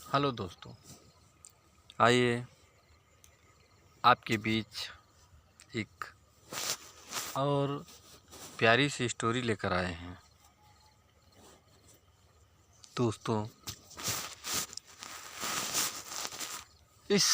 Hello दोस्तों, आइए आपके बीच एक और प्यारी सी स्टोरी लेकर आए हैं। दोस्तों, इस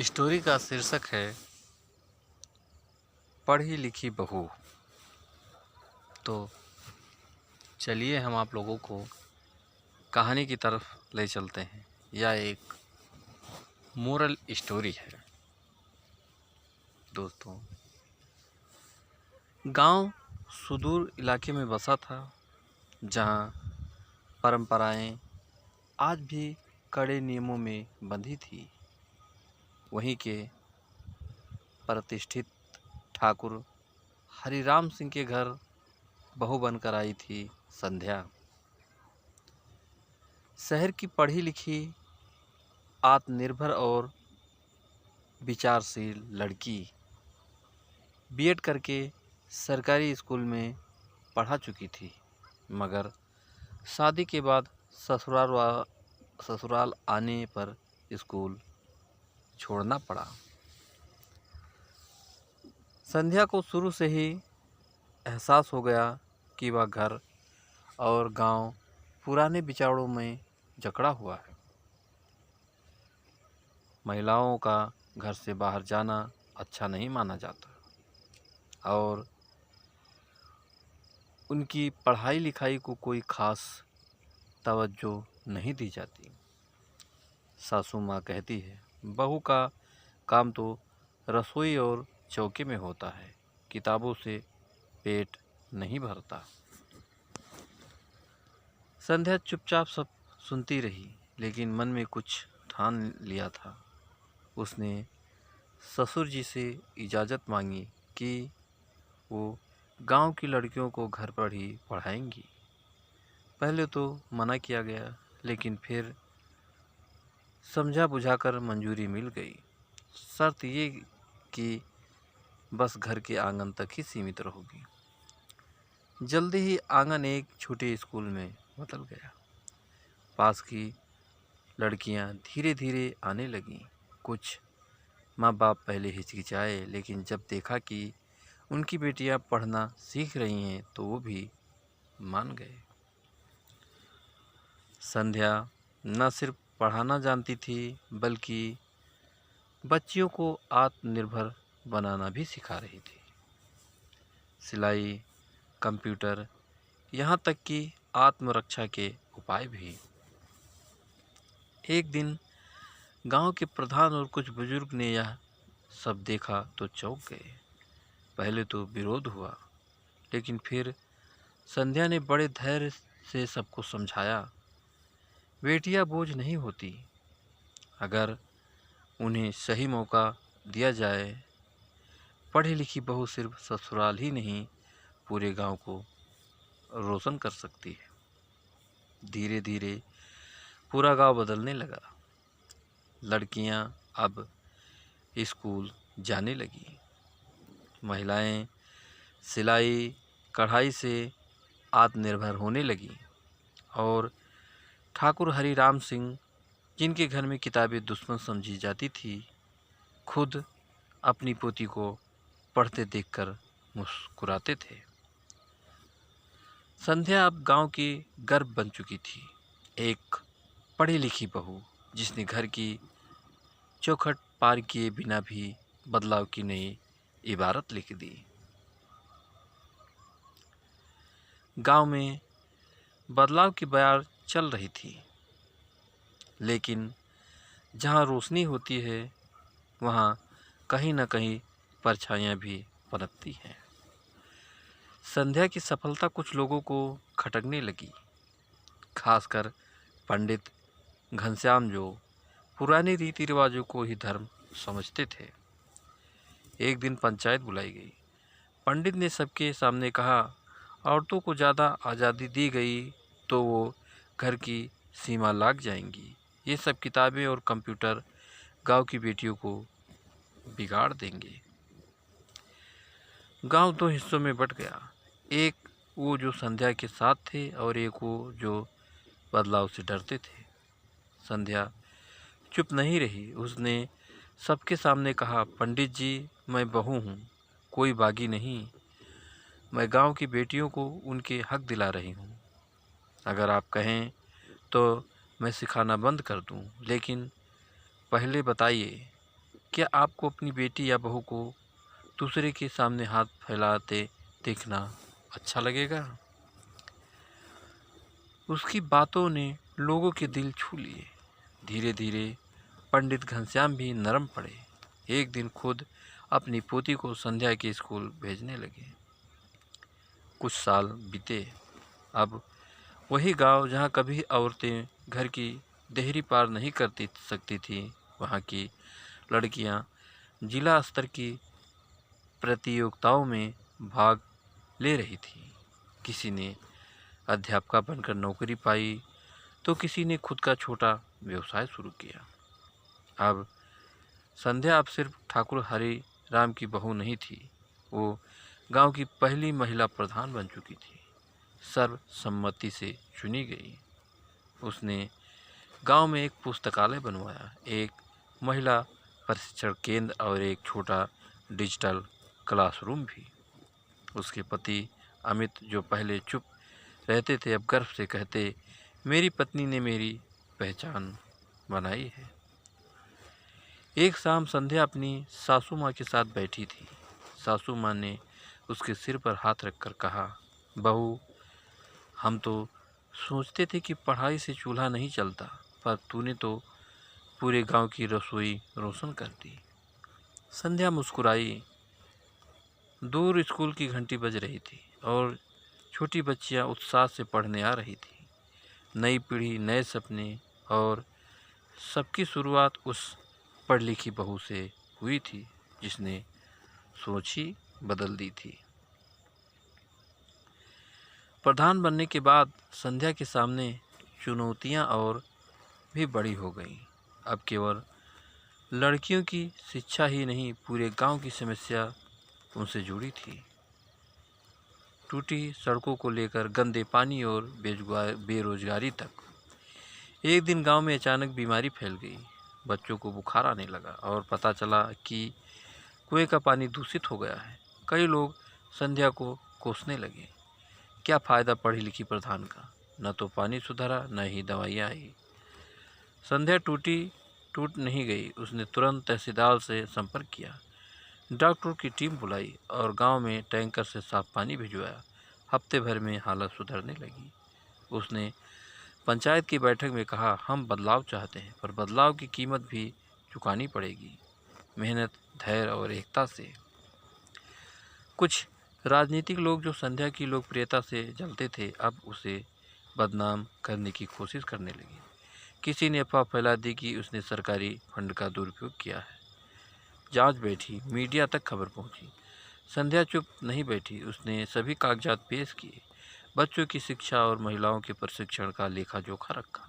स्टोरी का शीर्षक है पढ़ी लिखी बहू। तो चलिए हम आप लोगों को कहानी की तरफ ले चलते हैं। यह एक मोरल स्टोरी है। दोस्तों, गांव सुदूर इलाके में बसा था, जहां परंपराएं आज भी कड़े नियमों में बंधी थी। वहीं के प्रतिष्ठित ठाकुर हरिराम सिंह के घर बहू बनकर आई थी संध्या। शहर की पढ़ी लिखी, आत्मनिर्भर और विचारशील लड़की बीएड करके सरकारी स्कूल में पढ़ा चुकी थी, मगर शादी के बाद ससुराल आने पर स्कूल छोड़ना पड़ा। संध्या को शुरू से ही एहसास हो गया कि वह घर और गांव पुराने विचारों में जकड़ा हुआ है। महिलाओं का घर से बाहर जाना अच्छा नहीं माना जाता और उनकी पढ़ाई लिखाई को कोई खास तवज्जो नहीं दी जाती। सासू माँ कहती है, बहू का काम तो रसोई और चौके में होता है, किताबों से पेट नहीं भरता। संध्या चुपचाप सब सुनती रही, लेकिन मन में कुछ ठान लिया था। उसने ससुर जी से इजाज़त मांगी कि वो गांव की लड़कियों को घर पर ही पढ़ाएंगी। पहले तो मना किया गया, लेकिन फिर समझा बुझाकर मंजूरी मिल गई। शर्त ये कि बस घर के आंगन तक ही सीमित रहोगी। जल्दी ही आंगन एक छोटे स्कूल में बदल गया। पास की लड़कियां धीरे धीरे आने लगीं। कुछ माँ बाप पहले हिचकिचाए, लेकिन जब देखा कि उनकी बेटियां पढ़ना सीख रही हैं तो वो भी मान गए। संध्या न सिर्फ पढ़ाना जानती थी, बल्कि बच्चियों को आत्मनिर्भर बनाना भी सिखा रही थी। सिलाई, कंप्यूटर, यहाँ तक कि आत्मरक्षा के उपाय भी। एक दिन गांव के प्रधान और कुछ बुजुर्ग ने यह सब देखा तो चौंक गए। पहले तो विरोध हुआ, लेकिन फिर संध्या ने बड़े धैर्य से सबको समझाया। बेटियां बोझ नहीं होती, अगर उन्हें सही मौका दिया जाए। पढ़ी लिखी बहू सिर्फ ससुराल ही नहीं, पूरे गांव को रोशन कर सकती है। धीरे धीरे पूरा गांव बदलने लगा। लड़कियां अब स्कूल जाने लगी। महिलाएं सिलाई कढ़ाई से आत्मनिर्भर होने लगी और ठाकुर हरिराम सिंह, जिनके घर में किताबें दुश्मन समझी जाती थी, खुद अपनी पोती को पढ़ते देखकर मुस्कुराते थे। संध्या अब गांव की गर्व बन चुकी थी, एक पढ़ी लिखी बहू जिसने घर की चौखट पार किए बिना भी बदलाव की नई इबारत लिख दी। गांव में बदलाव की बयार चल रही थी, लेकिन जहां रोशनी होती है, वहां कहीं न कहीं परछाइयां भी पनपती हैं। संध्या की सफलता कुछ लोगों को खटकने लगी, खासकर पंडित घनश्याम, जो पुराने रीति रिवाजों को ही धर्म समझते थे। एक दिन पंचायत बुलाई गई। पंडित ने सबके सामने कहा, औरतों को ज़्यादा आज़ादी दी गई तो वो घर की सीमा लाग जाएंगी। ये सब किताबें और कंप्यूटर गांव की बेटियों को बिगाड़ देंगे। गांव दो हिस्सों में बट गया, एक वो जो संध्या के साथ थे और एक वो जो बदलाव से डरते थे। संध्या चुप नहीं रही। उसने सबके सामने कहा, पंडित जी, मैं बहू हूँ, कोई बागी नहीं। मैं गांव की बेटियों को उनके हक दिला रही हूँ। अगर आप कहें तो मैं सिखाना बंद कर दूँ, लेकिन पहले बताइए, क्या आपको अपनी बेटी या बहू को दूसरे के सामने हाथ फैलाते देखना अच्छा लगेगा? उसकी बातों ने लोगों के दिल छू लिए। धीरे धीरे पंडित घनश्याम भी नरम पड़े। एक दिन खुद अपनी पोती को संध्या के स्कूल भेजने लगे। कुछ साल बीते। अब वही गांव जहां कभी औरतें घर की देहरी पार नहीं करती सकती थी, वहां की लड़कियां जिला स्तर की प्रतियोगिताओं में भाग ले रही थी। किसी ने अध्यापिका बनकर नौकरी पाई, तो किसी ने खुद का छोटा व्यवसाय शुरू किया। अब संध्या अब सिर्फ ठाकुर हरि राम की बहू नहीं थी, वो गांव की पहली महिला प्रधान बन चुकी थी। सर्वसम्मति से चुनी गई। उसने गांव में एक पुस्तकालय बनवाया, एक महिला प्रशिक्षण केंद्र और एक छोटा डिजिटल क्लासरूम भी। उसके पति अमित, जो पहले चुप रहते थे, अब गर्व से कहते, मेरी पत्नी ने मेरी पहचान बनाई है। एक शाम संध्या अपनी सासू माँ के साथ बैठी थी। सासू माँ ने उसके सिर पर हाथ रखकर कहा, बहू, हम तो सोचते थे कि पढ़ाई से चूल्हा नहीं चलता, पर तूने तो पूरे गांव की रसोई रोशन कर दी। संध्या मुस्कुराई। दूर स्कूल की घंटी बज रही थी और छोटी बच्चियां उत्साह से पढ़ने आ रही थी। नई पीढ़ी, नए सपने, और सबकी शुरुआत उस पढ़ लिखी बहू से हुई थी जिसने सोच ही बदल दी थी। प्रधान बनने के बाद संध्या के सामने चुनौतियां और भी बड़ी हो गईं। अब केवल लड़कियों की शिक्षा ही नहीं, पूरे गांव की समस्या उनसे जुड़ी थी। टूटी सड़कों को लेकर गंदे पानी और बेरोजगारी तक। एक दिन गांव में अचानक बीमारी फैल गई। बच्चों को बुखार आने लगा और पता चला कि कुएं का पानी दूषित हो गया है। कई लोग संध्या को कोसने लगे। क्या फ़ायदा पढ़ी लिखी प्रधान का? न तो पानी सुधरा, न ही दवाइयाँ आई। संध्या टूट नहीं गई। उसने तुरंत तहसीलदार से संपर्क किया, डॉक्टरों की टीम बुलाई और गांव में टैंकर से साफ पानी भिजवाया। हफ्ते भर में हालत सुधरने लगी। उसने पंचायत की बैठक में कहा, हम बदलाव चाहते हैं, पर बदलाव की कीमत भी चुकानी पड़ेगी, मेहनत, धैर्य और एकता से। कुछ राजनीतिक लोग जो संध्या की लोकप्रियता से जलते थे, अब उसे बदनाम करने की कोशिश करने लगे। किसी ने अफवाह फैला दी कि उसने सरकारी फंड का दुरुपयोग किया है। जांच बैठी, मीडिया तक खबर पहुंची। संध्या चुप नहीं बैठी। उसने सभी कागजात पेश किए, बच्चों की शिक्षा और महिलाओं के प्रशिक्षण का लेखा जोखा रखा।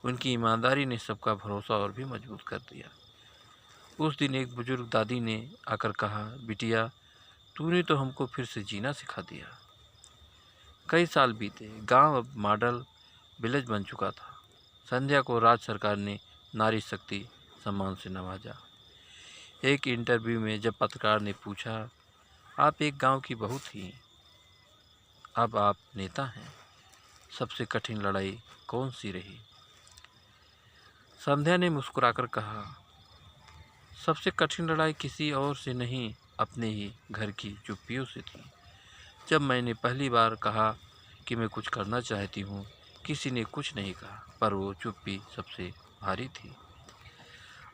उनकी ईमानदारी ने सबका भरोसा और भी मजबूत कर दिया। उस दिन एक बुजुर्ग दादी ने आकर कहा, बिटिया, तूने तो हमको फिर से जीना सिखा दिया। कई साल बीते। गांव अब मॉडल विलेज बन चुका था। संध्या को राज्य सरकार ने नारी शक्ति सम्मान से नवाजा। एक इंटरव्यू में जब पत्रकार ने पूछा, आप एक गांव की बहू थी, अब आप नेता हैं, सबसे कठिन लड़ाई कौन सी रही? संध्या ने मुस्कुराकर कहा, सबसे कठिन लड़ाई किसी और से नहीं, अपने ही घर की चुप्पियों से थी। जब मैंने पहली बार कहा कि मैं कुछ करना चाहती हूँ, किसी ने कुछ नहीं कहा, पर वो चुप्पी सबसे भारी थी।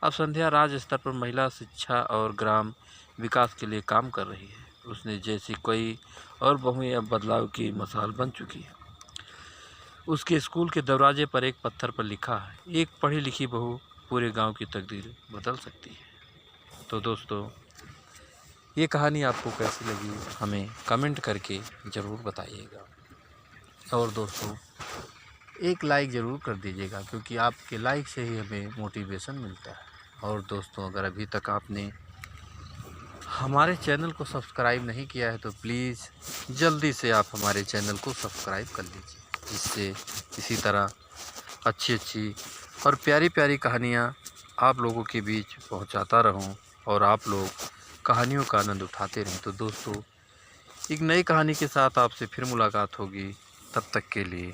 अब संध्या राज्य स्तर पर महिला शिक्षा और ग्राम विकास के लिए काम कर रही है। उसने जैसी कई और बहुएं अब बदलाव की मिसाल बन चुकी है। उसके स्कूल के दरवाजे पर एक पत्थर पर लिखा है, एक पढ़ी लिखी बहू पूरे गांव की तकदीर बदल सकती है। तो दोस्तों, ये कहानी आपको कैसी लगी हमें कमेंट करके ज़रूर बताइएगा। और दोस्तों, एक लाइक ज़रूर कर दीजिएगा, क्योंकि आपके लाइक से ही हमें मोटिवेशन मिलता है। और दोस्तों, अगर अभी तक आपने हमारे चैनल को सब्सक्राइब नहीं किया है तो प्लीज़ जल्दी से आप हमारे चैनल को सब्सक्राइब कर लीजिए, जिससे इसी तरह अच्छी और प्यारी प्यारी कहानियाँ आप लोगों के बीच पहुँचाता रहूँ और आप लोग कहानियों का आनंद उठाते रहें। तो दोस्तों, एक नई कहानी के साथ आपसे फिर मुलाकात होगी। तब तक के लिए